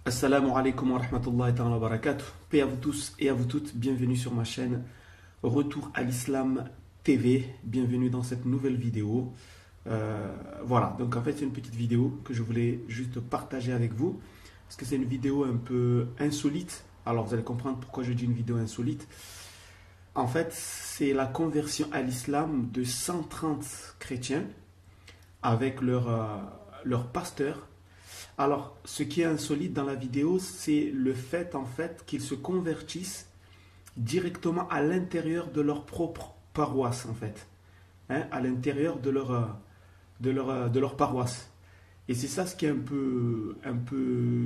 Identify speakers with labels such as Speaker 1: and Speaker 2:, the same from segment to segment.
Speaker 1: Assalamu alaikum wa rahmatullahi ta'ala wa barakatuh. Paix à vous tous et à vous toutes. Bienvenue sur ma chaîne Retour à l'Islam TV. Bienvenue dans cette nouvelle vidéo. Voilà, donc en fait c'est une petite vidéo que je voulais juste partager avec vous. Parce que c'est une vidéo un peu insolite. Alors vous allez comprendre pourquoi je dis une vidéo insolite. En fait, c'est la conversion à l'islam de 130 chrétiens avec leur pasteur. Alors, ce qui est insolite dans la vidéo, c'est le fait en fait qu'ils se convertissent directement à l'intérieur de leur propre paroisse en fait, hein, à l'intérieur de leur paroisse. Et c'est ça ce qui est un peu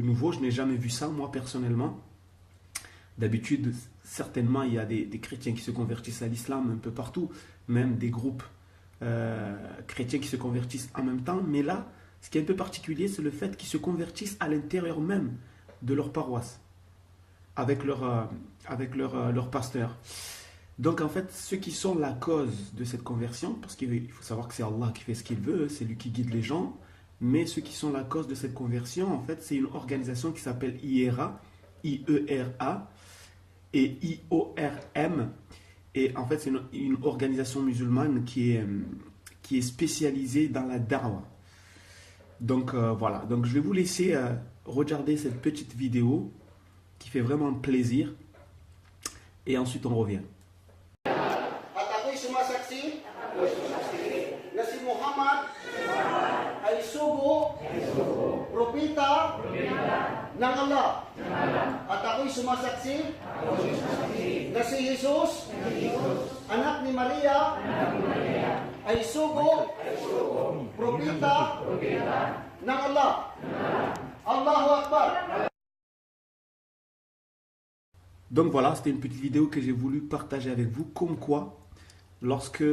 Speaker 1: nouveau. Je n'ai jamais vu ça moi personnellement. D'habitude, certainement, il y a des chrétiens qui se convertissent à l'islam un peu partout, même des groupes chrétiens qui se convertissent en même temps. Mais là, ce qui est un peu particulier, c'est le fait qu'ils se convertissent à l'intérieur même de leur paroisse, avec leur pasteur. Donc en fait, ceux qui sont la cause de cette conversion, parce qu'il faut savoir que c'est Allah qui fait ce qu'il veut, c'est lui qui guide les gens, mais ceux qui sont la cause de cette conversion, en fait, c'est une organisation qui s'appelle IERA, I-E-R-A, et I-O-R-M. Et en fait, c'est une organisation musulmane qui est spécialisée dans la da'wah. Donc voilà, donc je vais vous laisser regarder cette petite vidéo qui fait vraiment plaisir et ensuite on revient.
Speaker 2: At ako'y sumasaksi na si Muhammad ay sugo, propeta ng Allah. At ako'y sumasaksi na si Jesus, anak ni Maria, ay sugo, propeta ng Allah. Allahu Akbar.
Speaker 1: Donc voilà, c'était une petite vidéo que j'ai voulu partager avec vous, comme quoi, lorsque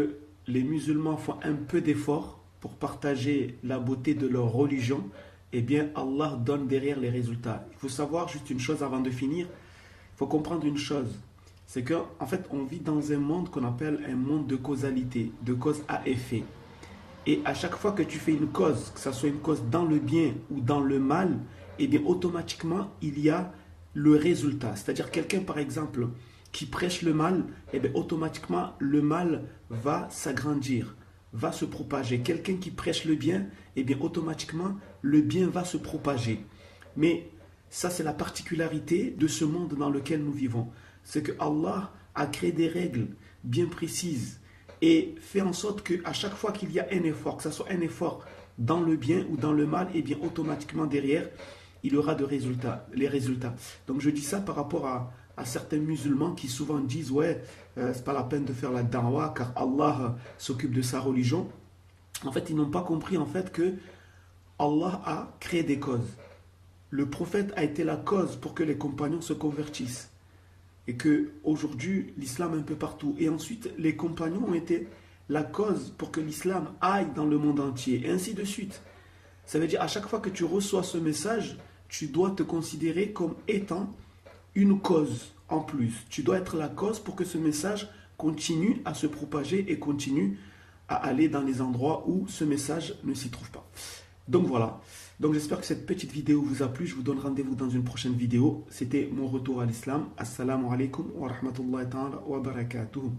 Speaker 1: les musulmans font un peu d'effort pour partager la beauté de leur religion, eh bien Allah donne derrière les résultats. Il faut savoir juste une chose avant de finir, il faut comprendre une chose, c'est qu'en fait on vit dans un monde qu'on appelle un monde de causalité, de cause à effet. Et à chaque fois que tu fais une cause, que ce soit une cause dans le bien ou dans le mal, eh bien automatiquement il y a le résultat. C'est-à-dire quelqu'un par exemple qui prêche le mal, eh bien automatiquement le mal va s'agrandir, va se propager. Quelqu'un qui prêche le bien, eh bien automatiquement le bien va se propager. Mais ça c'est la particularité de ce monde dans lequel nous vivons. C'est que Allah a créé des règles bien précises et fait en sorte qu'à chaque fois qu'il y a un effort, que ce soit un effort dans le bien ou dans le mal, et bien automatiquement derrière, il y aura les résultats. Donc je dis ça par rapport à certains musulmans qui souvent disent ouais, c'est pas la peine de faire la da'wah car Allah s'occupe de sa religion. En fait, ils n'ont pas compris en fait que Allah a créé des causes. Le prophète a été la cause pour que les compagnons se convertissent. Et que aujourd'hui l'islam est un peu partout. Et ensuite, les compagnons ont été la cause pour que l'islam aille dans le monde entier. Et ainsi de suite. Ça veut dire à chaque fois que tu reçois ce message, tu dois te considérer comme étant une cause en plus. Tu dois être la cause pour que ce message continue à se propager et continue à aller dans les endroits où ce message ne s'y trouve pas. Donc voilà. Donc j'espère que cette petite vidéo vous a plu. Je vous donne rendez-vous dans une prochaine vidéo. C'était mon retour à l'islam. Assalamu alaikum wa rahmatullahi ta'ala wa barakatuh.